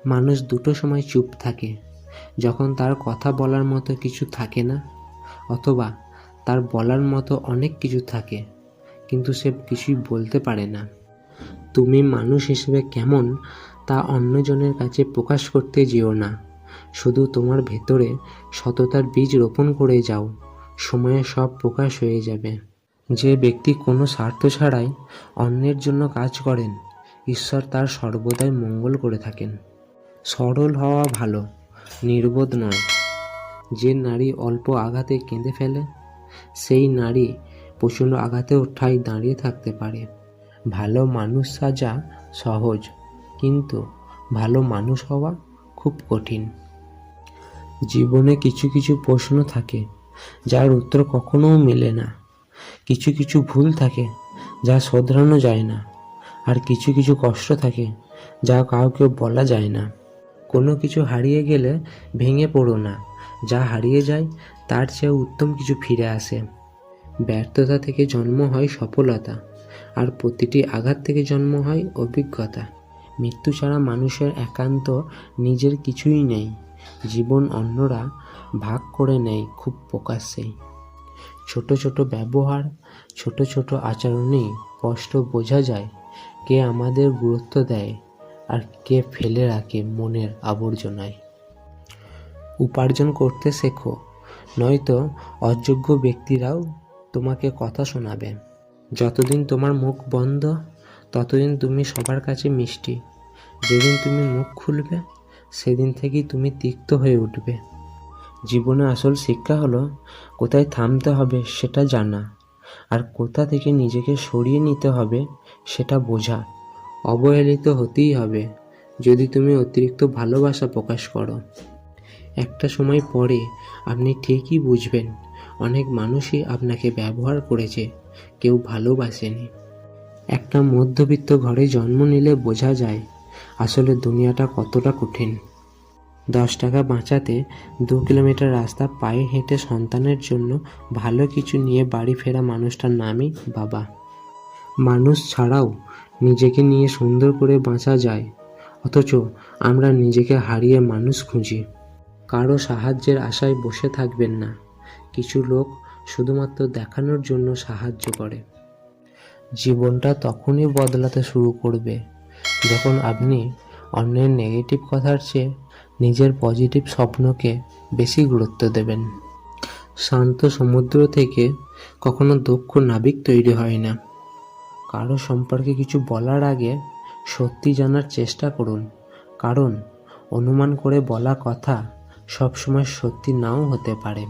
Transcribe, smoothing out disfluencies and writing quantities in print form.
মানুষ দুটো সময় চুপ থাকে, যখন তার কথা বলার মতো কিছু থাকে না, অথবা তার বলার মতো অনেক কিছু থাকে কিন্তু সে কিছুই বলতে পারে না। তুমি মানুষ হিসেবে কেমন তা অন্যজনের কাছে প্রকাশ করতে যেও না, শুধু তোমার ভেতরে সততার বীজ রোপণ করে যাও, সময়ে সব প্রকাশ হয়ে যাবে। যে ব্যক্তি কোনো স্বার্থ ছাড়াই অন্যের জন্য কাজ করেন, ঈশ্বর তার সর্বদাই মঙ্গল করে থাকেন। সরল হওয়া ভালো, নির্বোধ নয়। যে নারী অল্প আঘাতে কেঁদে ফেলে, সেই নারী প্রচণ্ড আঘাতেও ঠাই দাঁড়িয়ে থাকতে পারে। ভালো মানুষ সাজা সহজ, কিন্তু ভালো মানুষ হওয়া খুব কঠিন। জীবনে কিছু কিছু প্রশ্ন থাকে যার উত্তর কখনো মেলে না, কিছু কিছু ভুল থাকে যা শোধরানো যায় না, আর কিছু কিছু কষ্ট থাকে যা কাউকে বলা যায় না। কোনো কিছু হারিয়ে গেলে ভেঙে পড়ো না, যা হারিয়ে যায় তার চেয়ে উত্তম কিছু ফিরে আসে। ব্যর্থতা থেকে জন্ম হয় সফলতা, আর প্রতিটি আঘাত থেকে জন্ম হয় অভিজ্ঞতা। মৃত্যু ছাড়া মানুষের একান্ত নিজের কিছুই নেই। জীবন অন্যরা ভাগ করে নেয় খুব প্রকাশ্যেই। ছোট ছোট ব্যবহার, ছোট ছোট আচরণেই স্পষ্ট বোঝা যায় কে আমাদের গুরুত্ব দেয় আর কে ফেলে রাখে মনের আবর্জনায়। উপার্জন করতে শেখো, নয়তো অযোগ্য ব্যক্তিরাও তোমাকে কথা শোনাবে। যতদিন তোমার মুখ বন্ধ, ততদিন তুমি সবার কাছে মিষ্টি। যেদিন তুমি মুখ খুলবে, সেদিন থেকেই তুমি তিক্ত হয়ে উঠবে। জীবনে আসল শিক্ষা হলো কোথায় থামতে হবে সেটা জানা, আর কোথা থেকে নিজেকে সরিয়ে নিতে হবে সেটা বোঝা। অবহেলিত হতেই হবে যদি তুমি অতিরিক্ত ভালোবাসা প্রকাশ করো। একটা সময় পরে আপনি ঠিকই বুঝবেন অনেক মানুষই আপনাকে ব্যবহার করেছে, কেউ ভালোবাসেনি। একটা মধ্যবিত্ত ঘরে জন্ম নিলে বোঝা যায় আসলে দুনিয়াটা কতটা কঠিন। 10 টাকা বাঁচাতে 2 কিলোমিটার রাস্তা পায়ে হেঁটে সন্তানের জন্য ভালো কিছু নিয়ে বাড়ি ফেরা মানুষটার নামই বাবা। মানুষ ছাড়াও নিজেকে নিয়ে সুন্দর করে বাঁচা যায়, অথচ আমরা নিজেকে হারিয়ে মানুষ খুঁজি। কারো সাহায্যের আশায় বসে থাকবেন না। কিছু লোক শুধুমাত্র দেখানোর জন্য সাহায্য করে। জীবনটা তখনই বদলাতে শুরু করবে যখন আপনি অন্যের নেগেটিভ কথার চেয়ে নিজের পজিটিভ স্বপ্নকে বেশি গুরুত্ব দেবেন। শান্ত সমুদ্র থেকে কখনো দক্ষ নাবিক তৈরি হয় না। কারো সম্পর্কে কিছু বলার আগে সত্যি জানার চেষ্টা করুন, কারণ অনুমান করে বলা কথা সবসময় সত্যি নাও হতে পারে।